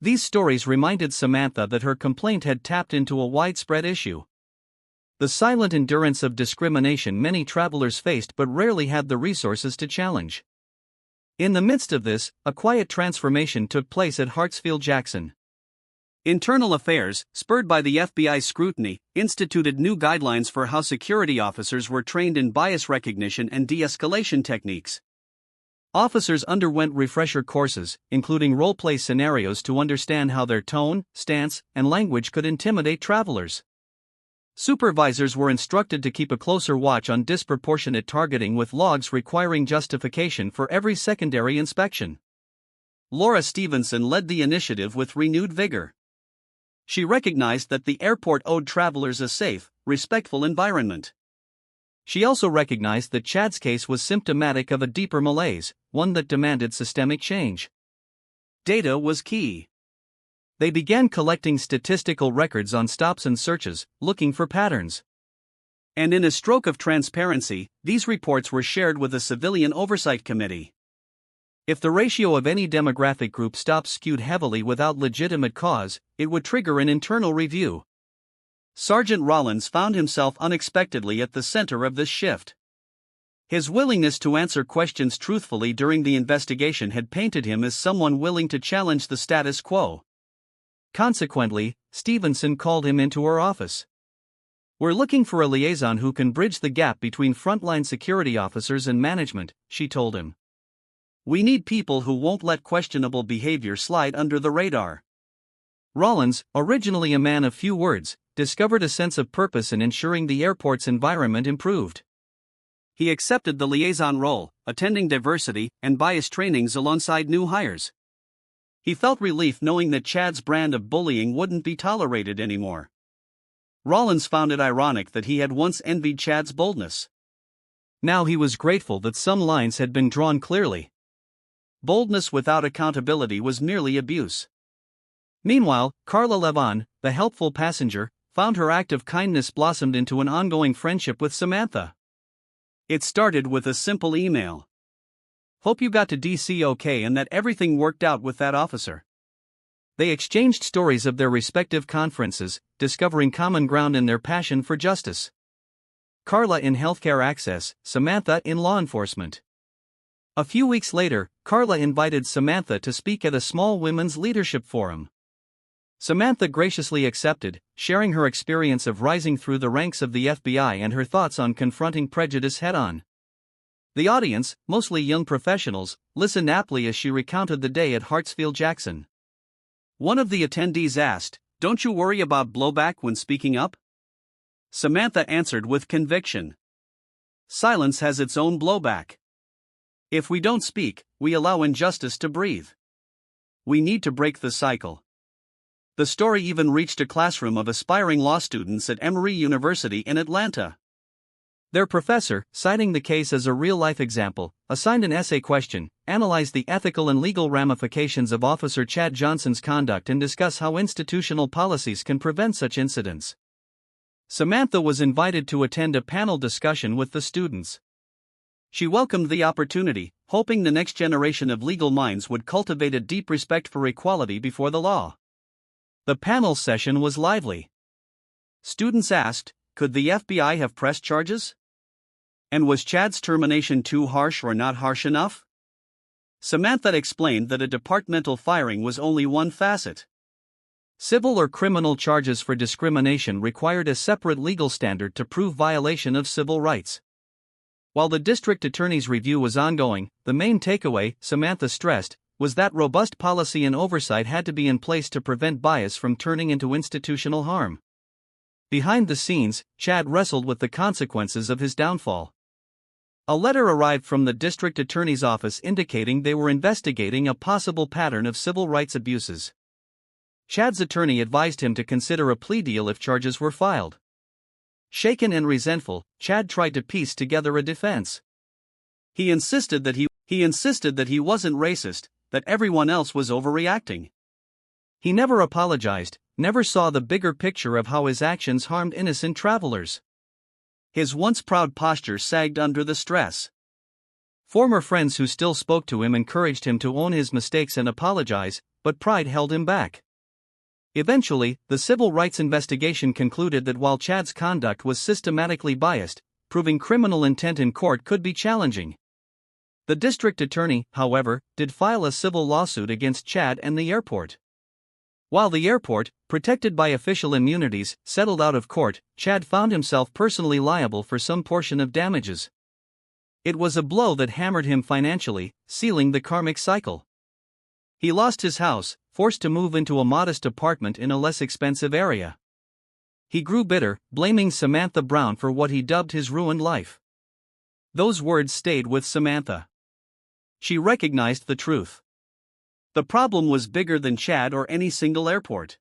These stories reminded Samantha that her complaint had tapped into a widespread issue. The silent endurance of discrimination many travelers faced but rarely had the resources to challenge. In the midst of this, a quiet transformation took place at Hartsfield-Jackson. Internal Affairs, spurred by the FBI's scrutiny, instituted new guidelines for how security officers were trained in bias recognition and de-escalation techniques. Officers underwent refresher courses, including role-play scenarios to understand how their tone, stance, and language could intimidate travelers. Supervisors were instructed to keep a closer watch on disproportionate targeting with logs requiring justification for every secondary inspection. Laura Stevenson led the initiative with renewed vigor. She recognized that the airport owed travelers a safe, respectful environment. She also recognized that Chad's case was symptomatic of a deeper malaise, one that demanded systemic change. Data was key. They began collecting statistical records on stops and searches, looking for patterns. And in a stroke of transparency, these reports were shared with a civilian oversight committee. If the ratio of any demographic group stops skewed heavily without legitimate cause, it would trigger an internal review. Sergeant Rollins found himself unexpectedly at the center of this shift. His willingness to answer questions truthfully during the investigation had painted him as someone willing to challenge the status quo. Consequently, Stevenson called him into her office. "We're looking for a liaison who can bridge the gap between frontline security officers and management," she told him. "We need people who won't let questionable behavior slide under the radar." Rollins, originally a man of few words, discovered a sense of purpose in ensuring the airport's environment improved. He accepted the liaison role, attending diversity and bias trainings alongside new hires. He felt relief knowing that Chad's brand of bullying wouldn't be tolerated anymore. Rollins found it ironic that he had once envied Chad's boldness. Now he was grateful that some lines had been drawn clearly. Boldness without accountability was merely abuse. Meanwhile, Carla Levon, the helpful passenger, found her act of kindness blossomed into an ongoing friendship with Samantha. It started with a simple email. "Hope you got to DC okay and that everything worked out with that officer." They exchanged stories of their respective conferences, discovering common ground in their passion for justice. Carla in healthcare access, Samantha in law enforcement. A few weeks later, Carla invited Samantha to speak at a small women's leadership forum. Samantha graciously accepted, sharing her experience of rising through the ranks of the FBI and her thoughts on confronting prejudice head-on. The audience, mostly young professionals, listened aptly as she recounted the day at Hartsfield-Jackson. One of the attendees asked, "Don't you worry about blowback when speaking up?" Samantha answered with conviction. "Silence has its own blowback. If we don't speak, we allow injustice to breathe. We need to break the cycle." The story even reached a classroom of aspiring law students at Emory University in Atlanta. Their professor, citing the case as a real-life example, assigned an essay question, analyze the ethical and legal ramifications of Officer Chad Johnson's conduct and discuss how institutional policies can prevent such incidents. Samantha was invited to attend a panel discussion with the students. She welcomed the opportunity, hoping the next generation of legal minds would cultivate a deep respect for equality before the law. The panel session was lively. Students asked, could the FBI have pressed charges? And was Chad's termination too harsh or not harsh enough? Samantha explained that a departmental firing was only one facet. Civil or criminal charges for discrimination required a separate legal standard to prove violation of civil rights. While the district attorney's review was ongoing, the main takeaway, Samantha stressed, was that robust policy and oversight had to be in place to prevent bias from turning into institutional harm. Behind the scenes, Chad wrestled with the consequences of his downfall. A letter arrived from the district attorney's office indicating they were investigating a possible pattern of civil rights abuses. Chad's attorney advised him to consider a plea deal if charges were filed. Shaken and resentful, Chad tried to piece together a defense. He insisted that he wasn't racist, that everyone else was overreacting. He never apologized, never saw the bigger picture of how his actions harmed innocent travelers. His once proud posture sagged under the stress. Former friends who still spoke to him encouraged him to own his mistakes and apologize, but pride held him back. Eventually, the civil rights investigation concluded that while Chad's conduct was systematically biased, proving criminal intent in court could be challenging. The district attorney, however, did file a civil lawsuit against Chad and the airport. While the airport, protected by official immunities, settled out of court, Chad found himself personally liable for some portion of damages. It was a blow that hammered him financially, sealing the karmic cycle. He lost his house, forced to move into a modest apartment in a less expensive area. He grew bitter, blaming Samantha Brown for what he dubbed his ruined life. Those words stayed with Samantha. She recognized the truth. The problem was bigger than Chad or any single airport.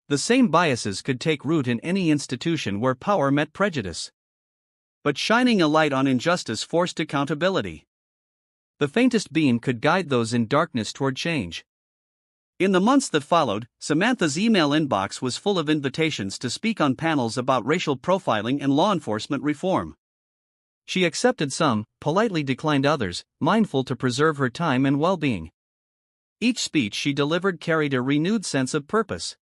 The same biases could take root in any institution where power met prejudice. But shining a light on injustice forced accountability. The faintest beam could guide those in darkness toward change. In the months that followed, Samantha's email inbox was full of invitations to speak on panels about racial profiling and law enforcement reform. She accepted some, politely declined others, mindful to preserve her time and well-being. Each speech she delivered carried a renewed sense of purpose.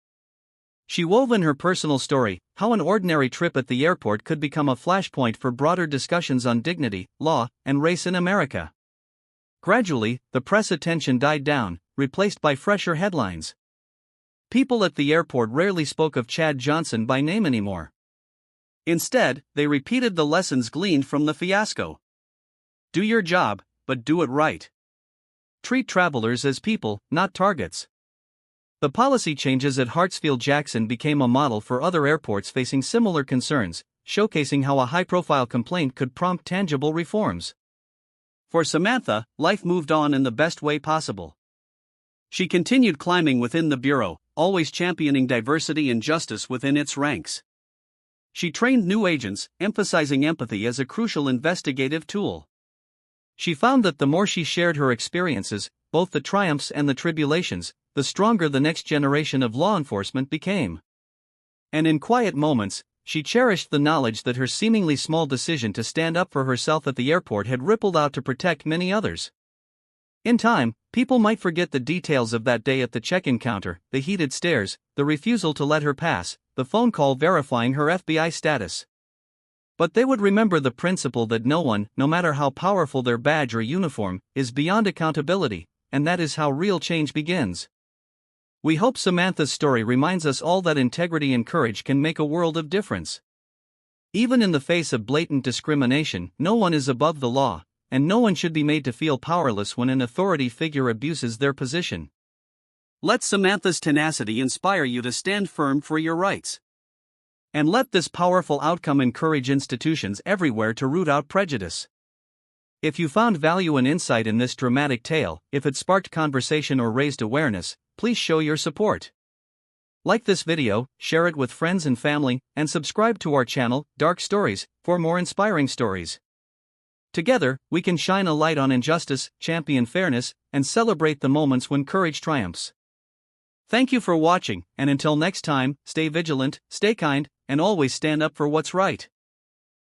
She wove in her personal story how an ordinary trip at the airport could become a flashpoint for broader discussions on dignity, law, and race in America. Gradually, the press attention died down, replaced by fresher headlines. People at the airport rarely spoke of Chad Johnson by name anymore. Instead, they repeated the lessons gleaned from the fiasco. Do your job, but do it right. Treat travelers as people, not targets. The policy changes at Hartsfield-Jackson became a model for other airports facing similar concerns, showcasing how a high-profile complaint could prompt tangible reforms. For Samantha, life moved on in the best way possible. She continued climbing within the bureau, always championing diversity and justice within its ranks. She trained new agents, emphasizing empathy as a crucial investigative tool. She found that the more she shared her experiences, both the triumphs and the tribulations, the stronger the next generation of law enforcement became. And in quiet moments, she cherished the knowledge that her seemingly small decision to stand up for herself at the airport had rippled out to protect many others. In time, people might forget the details of that day at the check-in counter, the heated stares, the refusal to let her pass, the phone call verifying her FBI status. But they would remember the principle that no one, no matter how powerful their badge or uniform, is beyond accountability, and that is how real change begins. We hope Samantha's story reminds us all that integrity and courage can make a world of difference. Even in the face of blatant discrimination, no one is above the law, and no one should be made to feel powerless when an authority figure abuses their position. Let Samantha's tenacity inspire you to stand firm for your rights. And let this powerful outcome encourage institutions everywhere to root out prejudice. If you found value and insight in this dramatic tale, if it sparked conversation or raised awareness, please show your support. Like this video, share it with friends and family, and subscribe to our channel, Dark Stories, for more inspiring stories. Together, we can shine a light on injustice, champion fairness, and celebrate the moments when courage triumphs. Thank you for watching, and until next time, stay vigilant, stay kind, and always stand up for what's right.